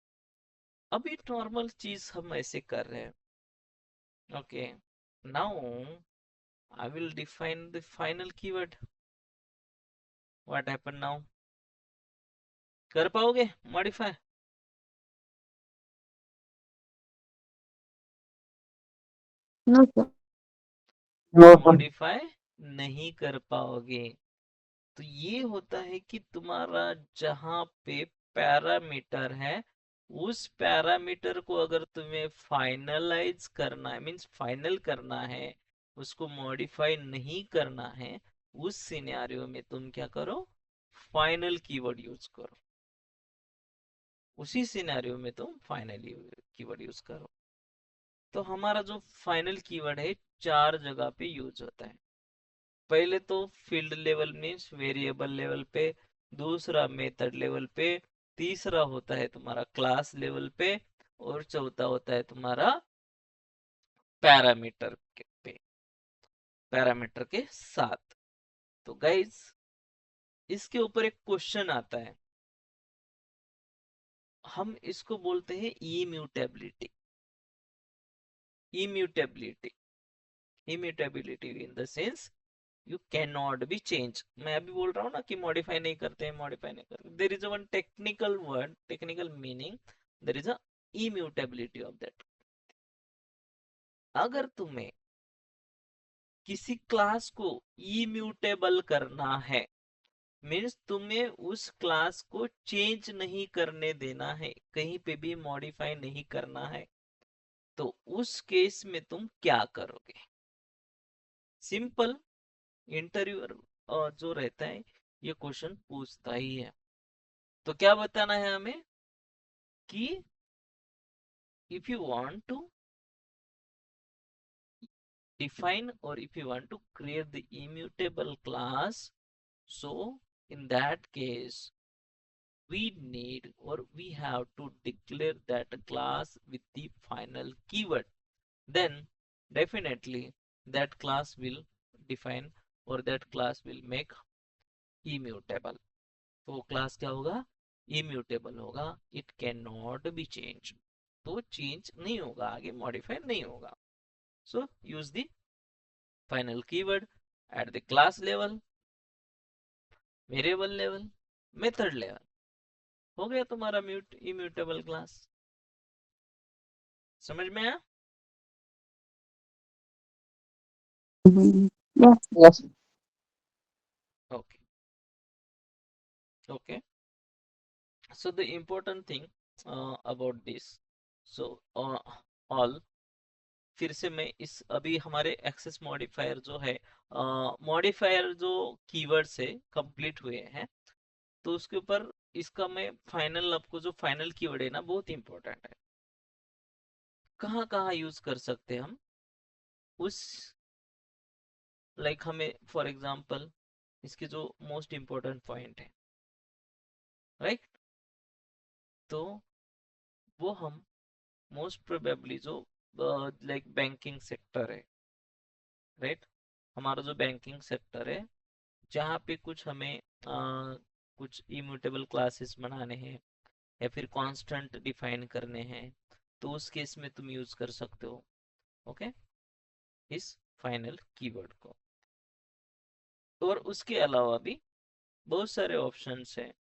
अभी नॉर्मल चीज हम ऐसे कर रहे हैं। Okay, now I will define the final keyword. What happen now? कर पाओगे modify? No, sir. No sir. Modify नहीं कर पाओगे। तो ये होता है कि तुम्हारा जहां पे पैरामीटर है, उस पैरामीटर को अगर तुम्हें फाइनलाइज करना है, मींस फाइनल करना है, उसको मॉडिफाई नहीं करना है, उस सिनेरियो में तुम क्या करो? फाइनल कीवर्ड यूज करो। उसी सिनेरियो में तुम फाइनल कीवर्ड यूज करो। तो हमारा जो फाइनल कीवर्ड है 4 जगह पे यूज होता है। पहले तो field level means variable level पे, दूसरा मेथड लेवल पे, तीसरा होता है तुम्हारा क्लास लेवल पे और चौथा होता है तुम्हारा पैरामीटर पे, पैरामीटर के साथ। तो गाइज इसके ऊपर एक क्वेश्चन आता है, हम इसको बोलते हैं immutability. Immutability, immutability in the sense you can not be change. मैं अभी बोल रहा हूँ ना कि मॉडिफाई नहीं करते हैं, मॉडिफाई नहीं करते। There is one technical word, technical meaning, there is a immutability of that. अगर तुम्हें किसी क्लास को इम्यूटेबल करना है, मीन्स तुम्हें उस क्लास को चेंज नहीं करने देना है, कहीं पे भी मॉडिफाई नहीं करना है, तो उस केस में तुम क्या करोगे? सिंपल इंटरव्यूअर जो रहता है ये क्वेश्चन पूछता ही है। तो क्या बताना है हमें कि if you want to define or if you want to create the immutable class, so in that case we need or we have to declare that class with the final keyword. Then definitely that class will define or that class will make immutable. तो क्लास क्या होगा? इम्यूटेबल होगा, it can not be change, तो चेंज नहीं होगा, आगे मॉडिफाई नहीं होगा। So use the final keyword at the class level, variable level, method level, हो गया तुम्हारा इम्यूटेबल क्लास। समझ में आया? Yeah. Yes. Okay okay. So the important thing about this, so all फिर से मैं इस अभी हमारे एक्सेस मॉडिफायर जो है, मॉडिफायर जो कीवर्ड से कंप्लीट हुए हैं, तो उसके ऊपर इसका मैं फाइनल, आपको जो फाइनल कीवर्ड है ना बहुत इंपॉर्टेंट है। कहाँ कहाँ यूज कर सकते हैं हम उस, लाइक हमें फॉर एग्जांपल इसके जो मोस्ट इंपॉर्टेंट पॉइंट है, राइट, तो वो हम मोस्ट प्रोबेबली जो लाइक बैंकिंग सेक्टर है, राइट, हमारा जो बैंकिंग सेक्टर है जहाँ पे कुछ हमें कुछ इम्यूटेबल क्लासेस बनाने हैं या फिर कांस्टेंट डिफाइन करने हैं, तो उस केस में तुम यूज कर सकते हो, ओके, इस फाइनल कीवर्ड को। और उसके अलावा भी बहुत सारे ऑप्शंस हैं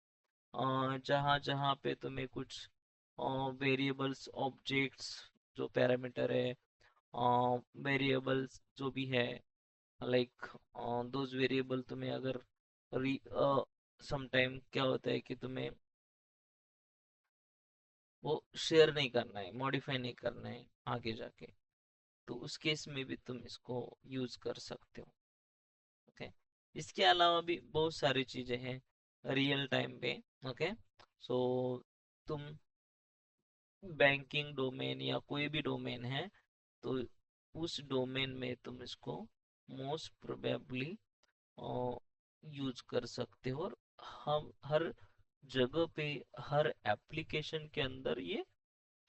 जहाँ जहाँ पे तुम्हें कुछ वेरिएबल्स, ऑब्जेक्ट्स, जो पैरामीटर है, वेरिएबल्स जो भी है, लाइक दोज वेरिएबल तुम्हें अगर समटाइम क्या होता है कि तुम्हें वो शेयर नहीं करना है, मॉडिफाई नहीं करना है आगे जाके, तो उस केस में भी तुम इसको यूज कर सकते हो, ओके। इसके अलावा भी बहुत सारी चीजें हैं रियल टाइम पे, ओके। सो तुम बैंकिंग डोमेन या कोई भी डोमेन है, तो उस डोमेन में तुम इसको मोस्ट प्रोबेबली यूज कर सकते हो, और हम हर जगह पे, हर एप्लीकेशन के अंदर ये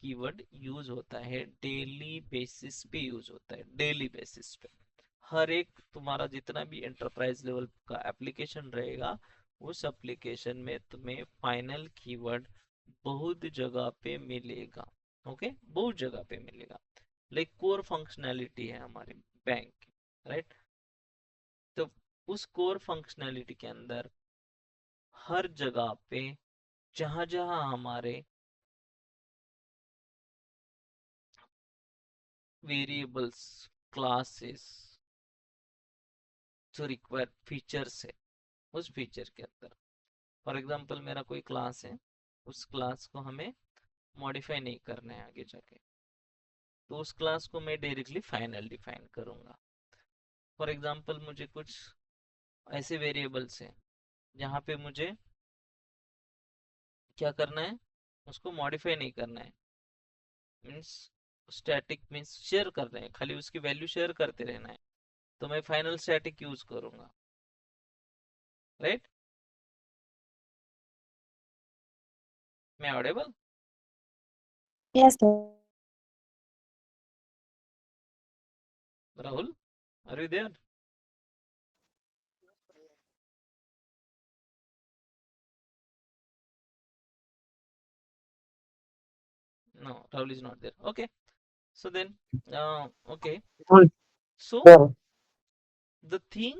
कीवर्ड यूज होता है, डेली बेसिस पे यूज होता है, डेली बेसिस पे। हर एक तुम्हारा जितना भी एंटरप्राइज लेवल का एप्लीकेशन रहेगा, उस एप्लीकेशन में तुम्हें फाइनल कीवर्ड बहुत जगह पे मिलेगा, ओके, बहुत जगह पे मिलेगा। लाइक कोर फंक्शनैलिटी है हमारे बैंक की, राइट, तो उस कोर फंक्शनैलिटी के अंदर हर जगह पे जहां जहां हमारे वेरिएबल्स, क्लासेस जो रिक्वायर फीचर्स है, उस फीचर के अंदर, फॉर एग्जांपल मेरा कोई क्लास है, उस क्लास को हमें मॉडिफाई नहीं करना है आगे जाके, तो उस क्लास को मैं डायरेक्टली फाइनल डिफाइन करूंगा। फॉर एग्जांपल मुझे कुछ ऐसे वेरिएबल्स हैं जहाँ पे मुझे क्या करना है, उसको मॉडिफाई नहीं करना है, मीन्स स्टैटिक मीन्स शेयर कर रहे हैं, खाली उसकी वैल्यू शेयर करते रहना है, तो मैं फाइनल स्टैटिक यूज करूंगा, राइट। मैं audible? Yes, sir. Rahul, are you there? No, Rahul is not there. Okay, so then okay, so Sure. the thing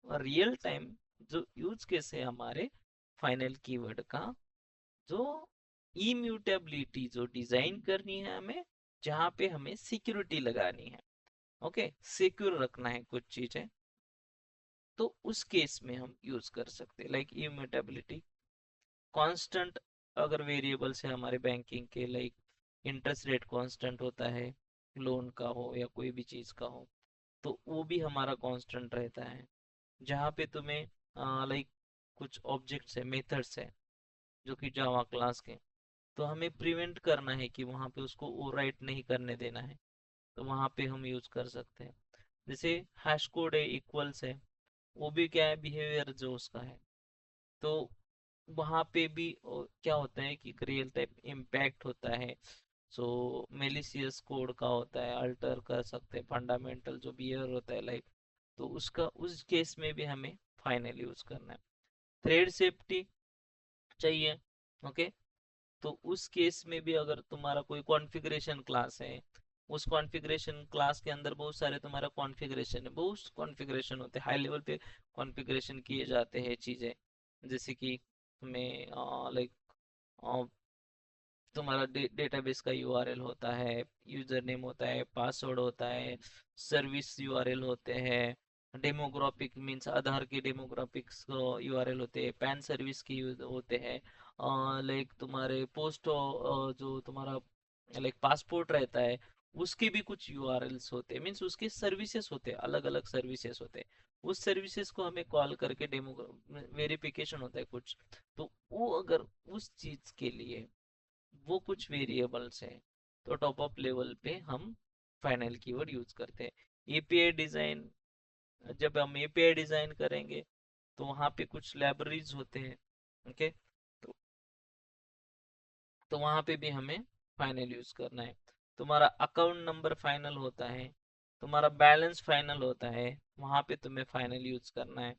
real time जो यूज केस है हमारे फाइनल कीवर्ड का, जो इम्यूटेबिलिटी जो डिजाइन करनी है हमें, जहाँ पे हमें सिक्योरिटी लगानी है, ओके, सिक्योर रखना है कुछ चीजें, तो उस केस में हम यूज कर सकते हैं लाइक इम्यूटेबिलिटी। कांस्टेंट अगर वेरिएबल्स है हमारे बैंकिंग के, लाइक इंटरेस्ट रेट कांस्टेंट होता है, लोन का हो या कोई भी चीज का हो, तो वो भी हमारा कांस्टेंट रहता है। जहाँ पे तुम्हें लाइक कुछ ऑब्जेक्ट्स है, मेथड्स है जो कि जावा क्लास के, तो हमें प्रिवेंट करना है कि वहाँ पे उसको ओवरराइट नहीं करने देना है, तो वहाँ पे हम यूज कर सकते हैं। जैसे हैश कोड है, इक्वल्स है, वो भी क्या है, बिहेवियर जो उसका है। तो वहाँ पे भी क्या होता है कि रियल टाइम इम्पैक्ट होता है। सो मेलिशियस कोड का होता है, अल्टर कर सकते हैं फंडामेंटल जो बिहेवियर होता है लाइक, तो उसका उस केस में भी हमें फाइनल यूज करना है। थ्रेड सेफ्टी चाहिए, ओके। तो उस केस में भी अगर तुम्हारा कोई कॉन्फ़िगरेशन क्लास है, उस कॉन्फ़िगरेशन क्लास के अंदर बहुत सारे तुम्हारा कॉन्फ़िगरेशन है, बहुत कॉन्फ़िगरेशन होते हैं, हाई लेवल पे कॉन्फ़िगरेशन किए जाते हैं चीज़ें, जैसे कि तुम्हें लाइक तुम्हारा डेटाबेस का यूआरएल होता है, यूजर नेम होता है, पासवर्ड होता है, सर्विस यूआरएल होते हैं, डेमोग्राफिक मींस आधार के डेमोग्राफिक्स यूआरएल होते हैं, पैन सर्विस के होते हैं, लाइक तुम्हारे पोस्ट जो तुम्हारा लाइक पासपोर्ट रहता है, उसके भी कुछ यूआरएल्स होते हैं, मींस उसके सर्विसेज होते हैं, अलग अलग सर्विसेज होते हैं। उस सर्विसेज को हमें कॉल करके डेमो वेरिफिकेशन होता है कुछ, तो वो अगर उस चीज के लिए वो कुछ वेरिएबल्स हैं, तो टॉप अप लेवल पे हम फाइनल कीवर्ड यूज करते हैं। एपीआई डिजाइन, जब हम एपीआई डिजाइन करेंगे तो वहाँ पे कुछ लाइब्रेरीज होते हैं, ओके। तो, तो वहाँ पे भी हमें फाइनल यूज करना है। तुम्हारा अकाउंट नंबर फाइनल होता है, तुम्हारा बैलेंस फाइनल होता है, वहाँ पे तुम्हें फाइनल यूज करना है,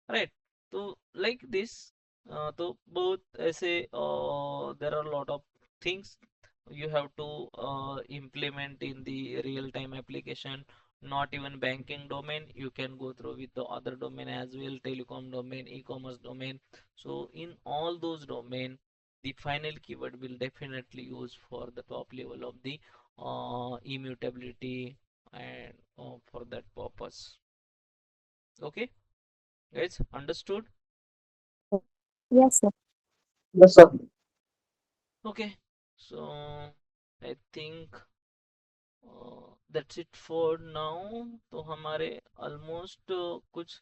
राइट। तो लाइक दिस, तो बहुत ऐसे there are lot of things you have to implement in the real time application. Not even banking domain, you can go through with the other domain as well, telecom domain, e-commerce domain. So in all those domain, the final keyword will definitely use for the top level of the immutability and for that purpose. Okay guys, understood? Yes, sir. Yes, sir. Okay, so I think that's it for now. तो हमारे ऑलमोस्ट कुछ